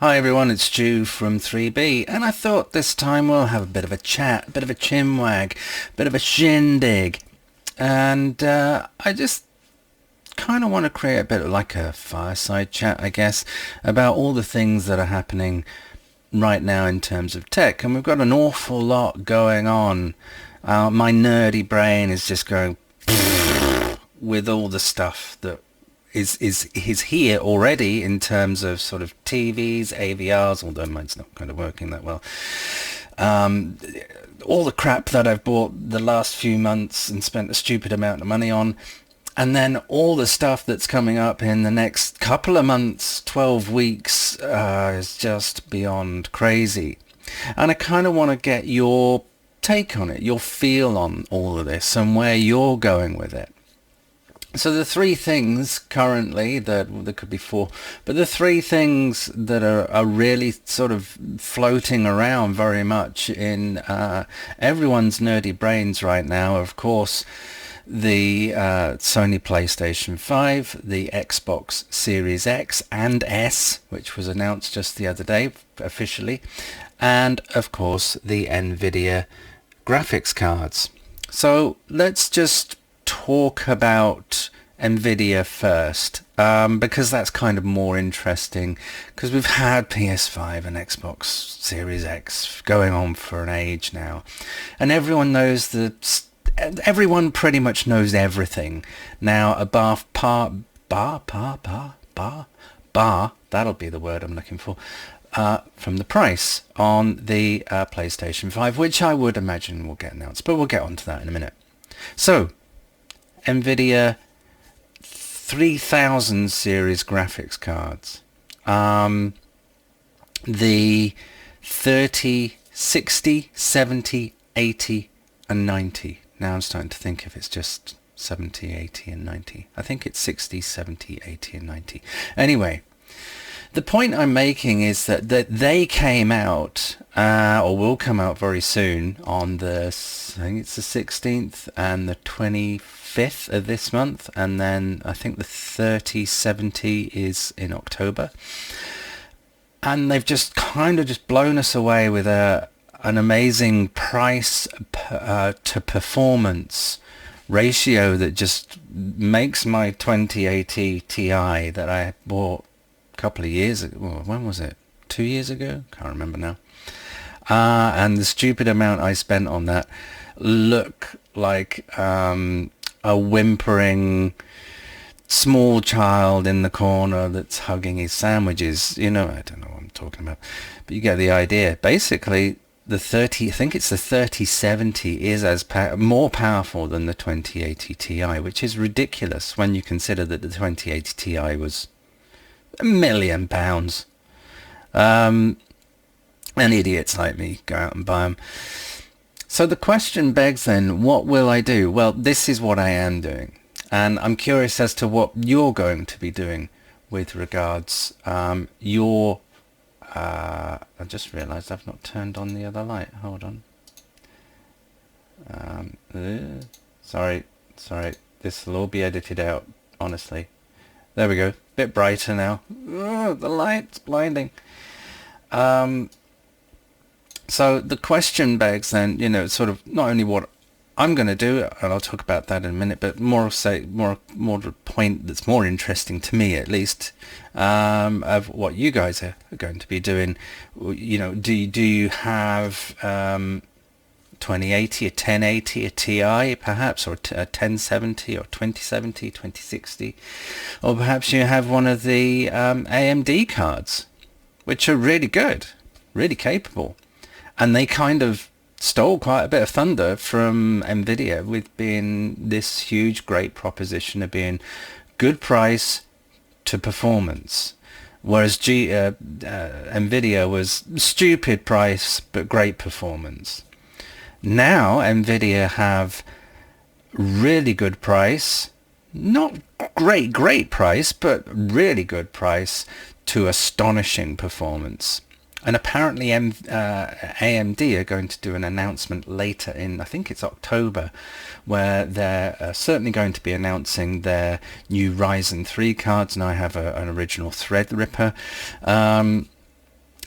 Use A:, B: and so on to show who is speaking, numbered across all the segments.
A: Hi everyone, it's Stu from 3B, and I thought this time we'll have a bit of a chat, a bit of a chinwag, a bit of a shindig, and I just kind of want to create a bit of like a fireside chat, I guess, about all the things that are happening right now in terms of tech, and we've got an awful lot going on. My nerdy brain is just going with all the stuff that is here already in terms of sort of TVs, AVRs, although mine's not kind of working that well. All the crap that I've bought the last few months and spent a stupid amount of money on, and then all the stuff that's coming up in the next couple of months, 12 weeks, is just beyond crazy. And I kind of want to get your take on it, your feel on all of this and where you're going with it. So the three things currently, there could be four, but the three things that are really sort of floating around very much in everyone's nerdy brains right now are, of course, the Sony PlayStation 5, the Xbox Series X and S, which was announced just the other day officially, and of course the Nvidia graphics cards. So let's just talk about Nvidia first, because that's kind of more interesting, because we've had PS5 and Xbox Series X going on for an age now, and everyone knows that everyone pretty much knows everything now about that'll be the word I'm looking for, from the price on the PlayStation 5, which I would imagine will get announced, but we'll get onto that in a minute. So Nvidia 3000 series graphics cards, the 30, 60, 70, 80 and 90. Now I'm starting to think if it's just 70, 80 and 90. I think it's 60, 70, 80 and 90. Anyway, the point I'm making is that they came out, or will come out very soon, on the, I think it's the 16th and the 25th of this month, and then I think the 3070 is in October. And they've just kind of just blown us away with an amazing price to performance ratio that just makes my 2080 Ti that I bought couple of years ago, well, when was it, 2 years ago, can't remember now, and the stupid amount I spent on that look like a whimpering small child in the corner that's hugging his sandwiches. You know, I don't know what I'm talking about, but you get the idea. Basically the 30, I think it's the 3070 is more powerful than the 2080 Ti, which is ridiculous when you consider that the 2080 Ti was £1,000,000. And idiots like me go out and buy them. So the question begs then, what will I do? Well, this is what I am doing, and I'm curious as to what you're going to be doing with regards I just realized I've not turned on the other light. Hold on. Sorry, this will all be edited out, honestly. There we go. Bit brighter now. Oh, the light's blinding. So the question begs then, you know, sort of not only what I'm going to do, and I'll talk about that in a minute, but more the point that's more interesting to me, at least, of what you guys are going to be doing. You know, do you have 2080, a 1080, a Ti perhaps, or a 1070 or 2070, 2060, or perhaps you have one of the AMD cards, which are really good, really capable, and they kind of stole quite a bit of thunder from Nvidia with being this huge great proposition of being good price to performance, whereas Nvidia was stupid price but great performance. Now Nvidia have really good price, not great price, but really good price to astonishing performance. And apparently AMD are going to do an announcement later in, I think it's October, where they're certainly going to be announcing their new Ryzen 3 cards. And I have an original Threadripper.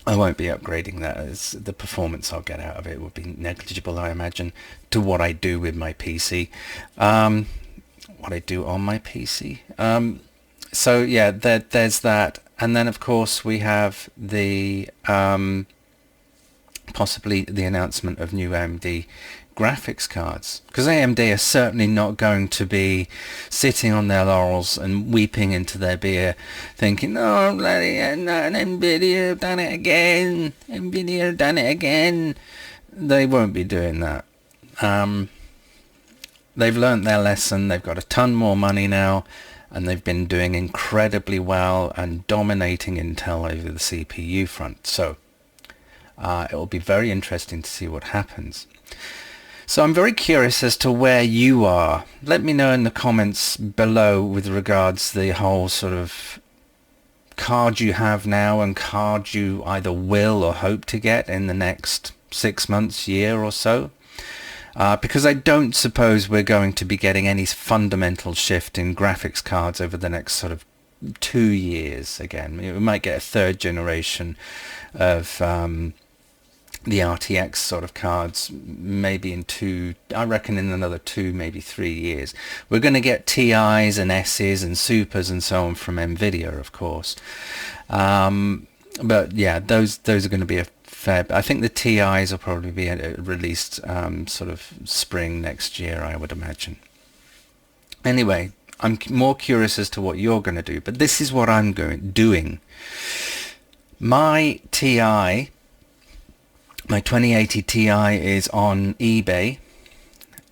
A: I won't be upgrading that, as the performance I'll get out of it would be negligible, I imagine, to what I do with my PC. What I do on my PC. So yeah, there's that. And then of course we have the possibly the announcement of new AMD graphics cards, because AMD are certainly not going to be sitting on their laurels and weeping into their beer thinking, oh bloody no, Nvidia have done it again, Nvidia have done it again. They won't be doing that. They've learnt their lesson. They've got a ton more money now, and they've been doing incredibly well and dominating Intel over the CPU front. So it will be very interesting to see what happens. So I'm very curious as to where you are. Let me know in the comments below with regards to the whole sort of card you have now and card you either will or hope to get in the next 6 months, year or so. Because I don't suppose we're going to be getting any fundamental shift in graphics cards over the next sort of 2 years again. We might get a third generation of the RTX sort of cards, maybe I reckon in another 2, maybe 3 years. We're going to get TIs and S's and Supers and so on from Nvidia, of course. But yeah, those are going to be a fair. I think the TIs will probably be released sort of spring next year, I would imagine. Anyway, I'm more curious as to what you're going to do, but this is what I'm doing. My TI, my 2080 Ti is on eBay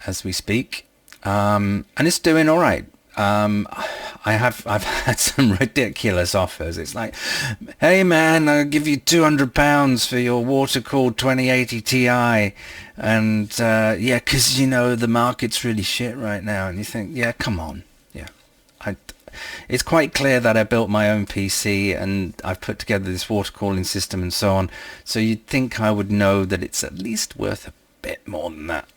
A: as we speak, and it's doing all right. I've had some ridiculous offers. It's like, hey man, I'll give you £200 for your water-cooled 2080 Ti, and yeah, because you know the market's really shit right now, and you think, yeah, come on, yeah. It's quite clear that I built my own PC and I've put together this water cooling system and so on, so you'd think I would know that it's at least worth a bit more than that.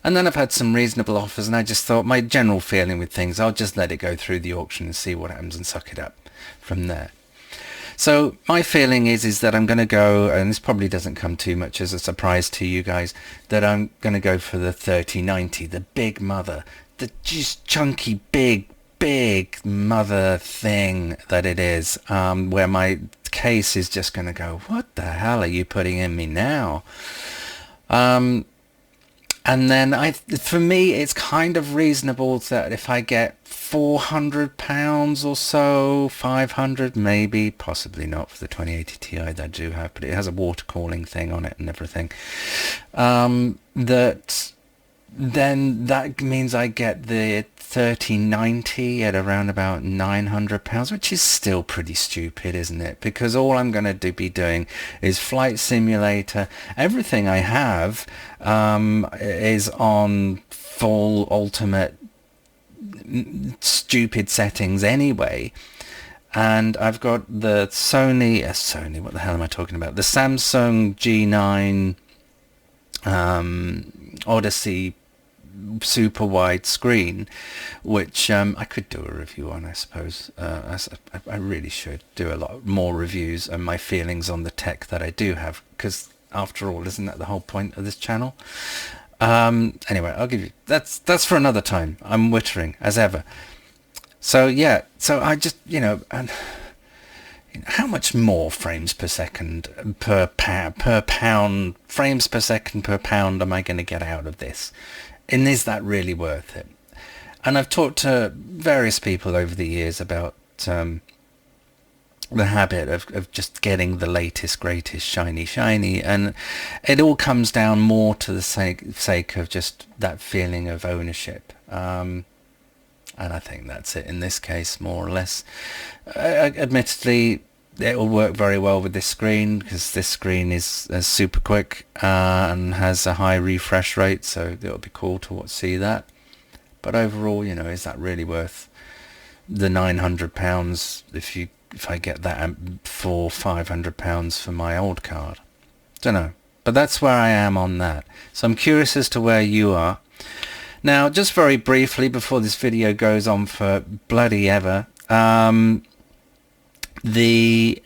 A: And then I've had some reasonable offers, and I just thought, my general feeling with things, I'll just let it go through the auction and see what happens and suck it up from there. So my feeling is that I'm going to go, and this probably doesn't come too much as a surprise to you guys, that I'm going to go for the 3090, the big mother, the just chunky big mother thing that it is, where my case is just going to go, what the hell are you putting in me now? And then for me, it's kind of reasonable that if I get £400 or so, 500 maybe, possibly not for the 2080 Ti that I do have, but it has a water cooling thing on it and everything, then that means I get the 3090 at around about £900, which is still pretty stupid, isn't it? Because all I'm going to be doing is Flight Simulator. Everything I have is on full ultimate stupid settings anyway. And I've got the Sony, what the hell am I talking about? The Samsung G9 Odyssey super wide screen, which I could do a review on, I suppose. I really should do a lot more reviews and my feelings on the tech that I do have, because after all, isn't that the whole point of this channel? Anyway, I'll give you, that's for another time. I'm wittering as ever. So yeah, so I just, and how much more frames per second per pound, frames per second per pound am I going to get out of this? And is that really worth it? And I've talked to various people over the years about the habit of just getting the latest, greatest, shiny, and it all comes down more to the sake of just that feeling of ownership. And I think that's it in this case, more or less. Admittedly, it will work very well with this screen, because this screen is super quick and has a high refresh rate, so it'll be cool to see that. But overall, is that really worth the £900 if I get that for £500 for my old card? Don't know, but that's where I am on that. So I'm curious as to where you are. Now, just very briefly before this video goes on for bloody ever, the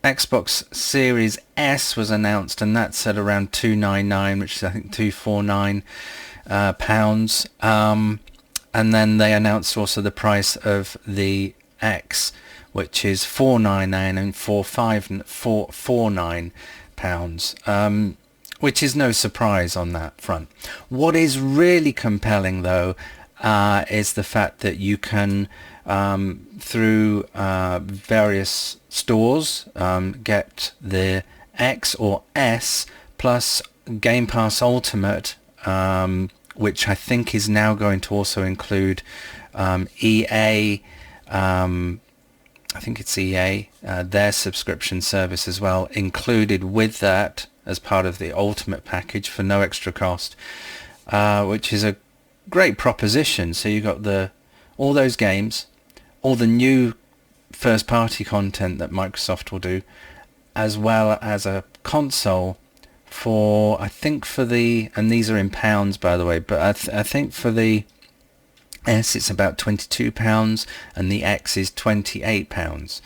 A: Xbox Series S was announced, and that's at around $299, which is I think $249 pounds. And then they announced also the price of the X, which is $499 and $449 pounds, which is no surprise on that front. What is really compelling though is the fact that you can through various stores get the X or S plus Game Pass Ultimate, which I think is now going to also include EA, I think it's EA, their subscription service as well, included with that as part of the Ultimate package for no extra cost, which is a great proposition. So you got all those games, all the new first party content that Microsoft will do, as well as a console for, I think for the, and these are in pounds by the way, but I think for the S it's about £22 and the X is £28,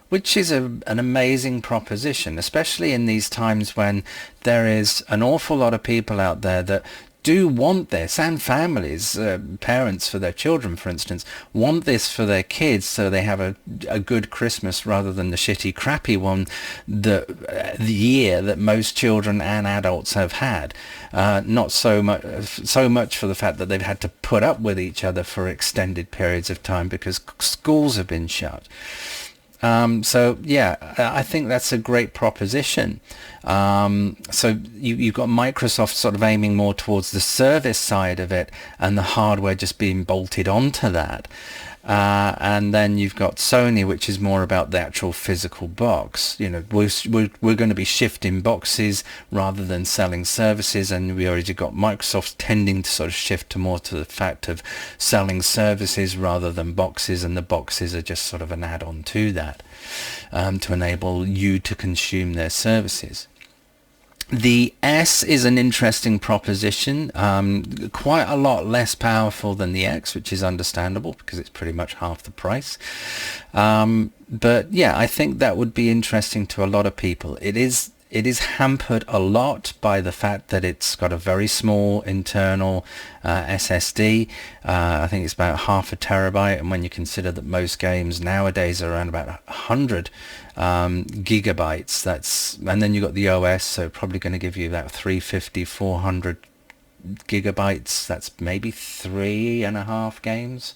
A: which is an amazing proposition, especially in these times when there is an awful lot of people out there that do want this, and families, parents for their children for instance, want this for their kids so they have a good Christmas rather than the shitty crappy one the year that most children and adults have had. Not so much for the fact that they've had to put up with each other for extended periods of time because schools have been shut. So yeah, I think that's a great proposition. So you've got Microsoft sort of aiming more towards the service side of it and the hardware just being bolted onto that. And then you've got Sony, which is more about the actual physical box. You know, we're going to be shifting boxes rather than selling services, and we already got Microsoft tending to sort of shift more to the fact of selling services rather than boxes, and the boxes are just sort of an add-on to that, to enable you to consume their services. The S is an interesting proposition, quite a lot less powerful than the X, which is understandable because it's pretty much half the price. But yeah, I think that would be interesting to a lot of people. It is hampered a lot by the fact that it's got a very small internal SSD. I think it's about half a terabyte, and when you consider that most games nowadays are around about 100 gigabytes, and then you got the OS, so probably going to give you about 350-400 gigabytes. That's maybe 3.5 games.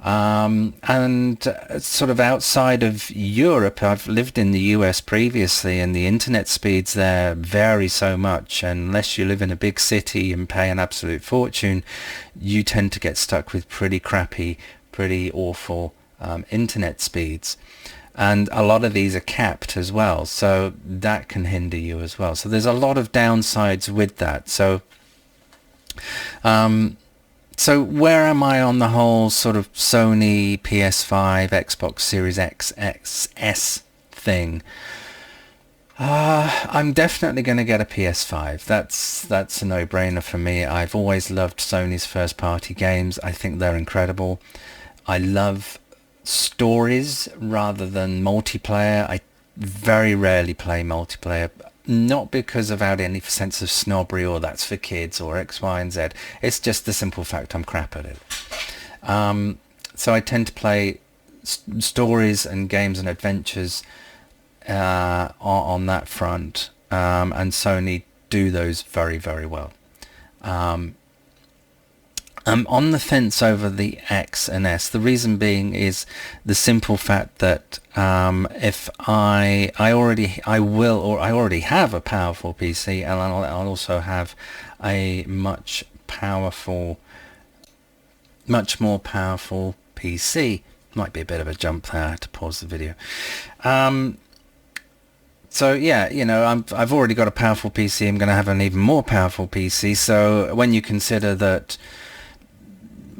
A: And sort of outside of Europe, I've lived in the US previously, and the internet speeds there vary so much. Unless you live in a big city and pay an absolute fortune, you tend to get stuck with pretty crappy, pretty awful internet speeds. And a lot of these are capped as well, so that can hinder you as well. So there's a lot of downsides with that. So so where am I on the whole sort of Sony, PS5, Xbox Series X, XS thing? I'm definitely going to get a PS5. That's a no-brainer for me. I've always loved Sony's first-party games. I think they're incredible. I love stories rather than multiplayer. I very rarely play multiplayer. Not because of any sense of snobbery or that's for kids or X, Y, and Z. It's just the simple fact I'm crap at it. So I tend to play stories and games and adventures on that front, and Sony do those very, very well. I'm on the fence over the X and S. The reason being is the simple fact that if I already have a powerful PC, and I'll also have a much more powerful PC. Might be a bit of a jump there. I had to pause the video. So yeah, you know, I've already got a powerful PC. I'm going to have an even more powerful PC. So when you consider that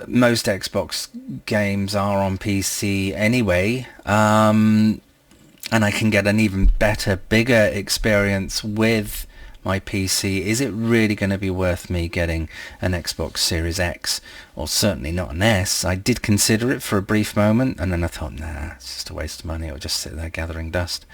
A: most Xbox games are on PC anyway, and I can get an even better, bigger experience with my PC, is it really going to be worth me getting an Xbox Series X, or certainly not an S? I did consider it for a brief moment, and then I thought, nah, it's just a waste of money. It'll just sit there gathering dust.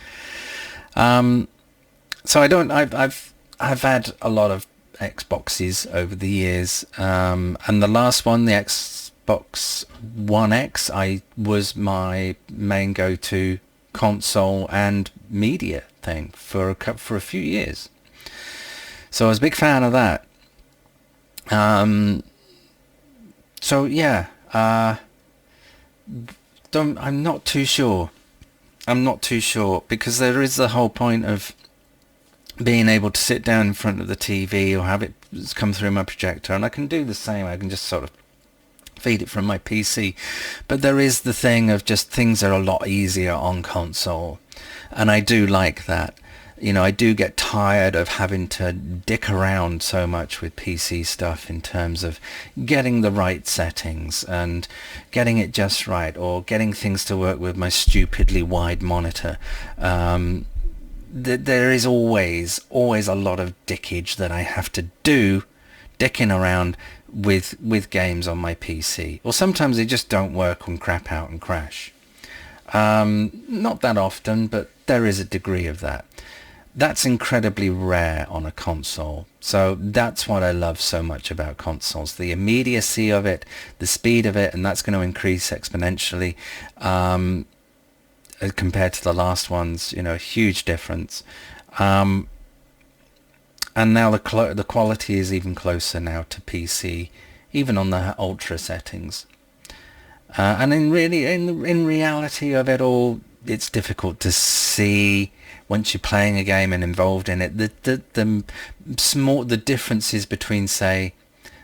A: So I've had a lot of Xboxes over the years, and the last one, the Xbox One X, was my main go-to console and media thing for a few years. So I was a big fan of that. So yeah, I'm not too sure. Because there is the whole point of being able to sit down in front of the TV or have it come through my projector, and I can do the same. I can just sort of feed it from my PC, but there is the thing of just things are a lot easier on console, and I do like that. You know, I do get tired of having to dick around so much with PC stuff in terms of getting the right settings and getting it just right, or getting things to work with my stupidly wide monitor. There is always a lot of dickage that I have to do, dicking around with games on my PC. Or sometimes they just don't work and crap out and crash. Not that often, but there is a degree of that. That's incredibly rare on a console. So that's what I love so much about consoles. The immediacy of it, the speed of it, and that's going to increase exponentially compared to the last ones. You know, a huge difference. And now the quality is even closer now to PC, even on the ultra settings. And in reality of it all, it's difficult to see once you're playing a game and involved in it the differences between, say,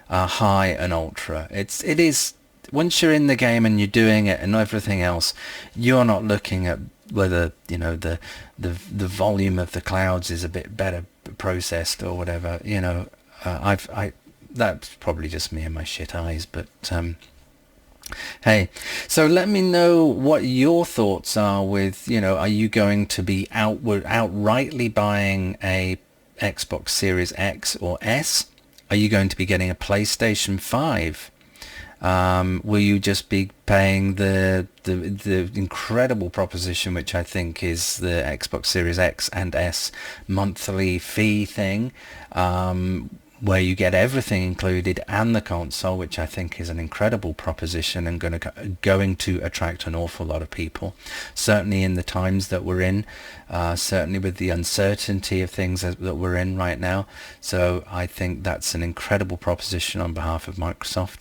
A: high and ultra. It is once you're in the game and you're doing it and everything else, you're not looking at whether, you know, the volume of the clouds is a bit better processed or whatever. You know, that's probably just me and my shit eyes, but hey, so let me know what your thoughts are with, you know, are you going to be outrightly buying a Xbox Series X or S? Are you going to be getting a PlayStation 5? Will you just be paying the incredible proposition, which I think is the Xbox Series X and S monthly fee thing, where you get everything included and the console, which I think is an incredible proposition and going to attract an awful lot of people, certainly in the times that we're in, certainly with the uncertainty of things that we're in right now. So I think that's an incredible proposition on behalf of Microsoft.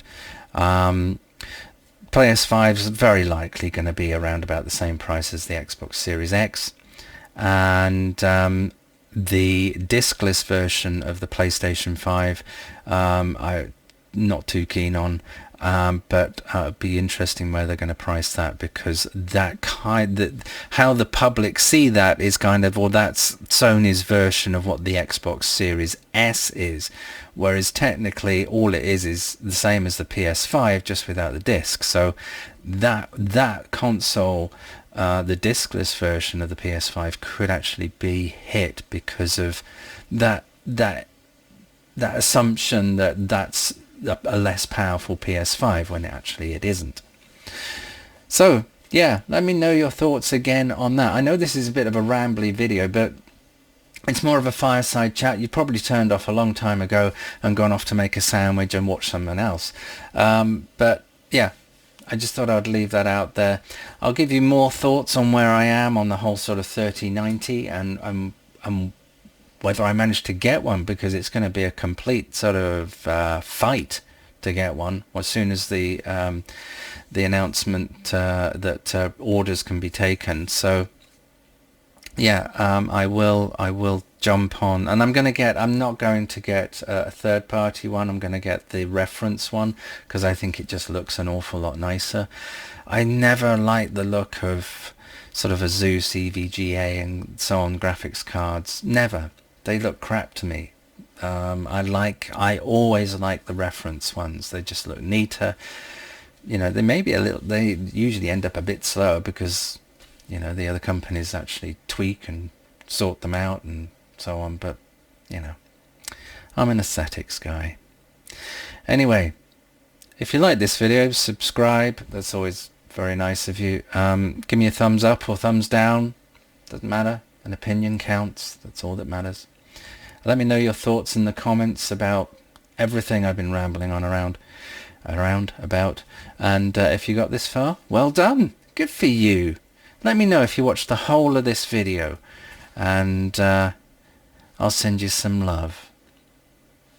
A: PS5 is very likely going to be around about the same price as the Xbox Series X, and the discless version of the PlayStation 5 I'm not too keen on, but it'd be interesting where they're going to price that, because how the public see that is kind of, well, that's Sony's version of what the Xbox Series S is, whereas technically all it is the same as the PS5, just without the disc. So that console, the discless version of the PS5, could actually be hit because of that assumption that that's a less powerful PS5 when it isn't. So yeah, let me know your thoughts again on that. I know this is a bit of a rambly video, but it's more of a fireside chat. You probably turned off a long time ago and gone off to make a sandwich and watch something else. But yeah, I just thought I'd leave that out there. I'll give you more thoughts on where I am on the whole sort of 3090 and whether I manage to get one, because it's going to be a complete sort of fight to get one as soon as the announcement that orders can be taken. So yeah, I will jump on, and I'm not going to get a third party one. I'm going to get the reference one, because I think it just looks an awful lot nicer. I never liked the look of sort of Asus EVGA and so on graphics cards. Never. They look crap to me. I always like the reference ones. They just look neater. You know, they usually end up a bit slower because, you know, the other companies actually tweak and sort them out and so on, but, you know, I'm an aesthetics guy. Anyway, if you like this video, subscribe. That's always very nice of you. Give me a thumbs up or thumbs down, doesn't matter. An opinion counts. That's all that matters. Let me know your thoughts in the comments about everything I've been rambling on about. And if you got this far, well done. Good for you. Let me know if you watched the whole of this video, and I'll send you some love.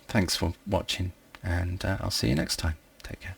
A: Thanks for watching, and I'll see you next time. Take care.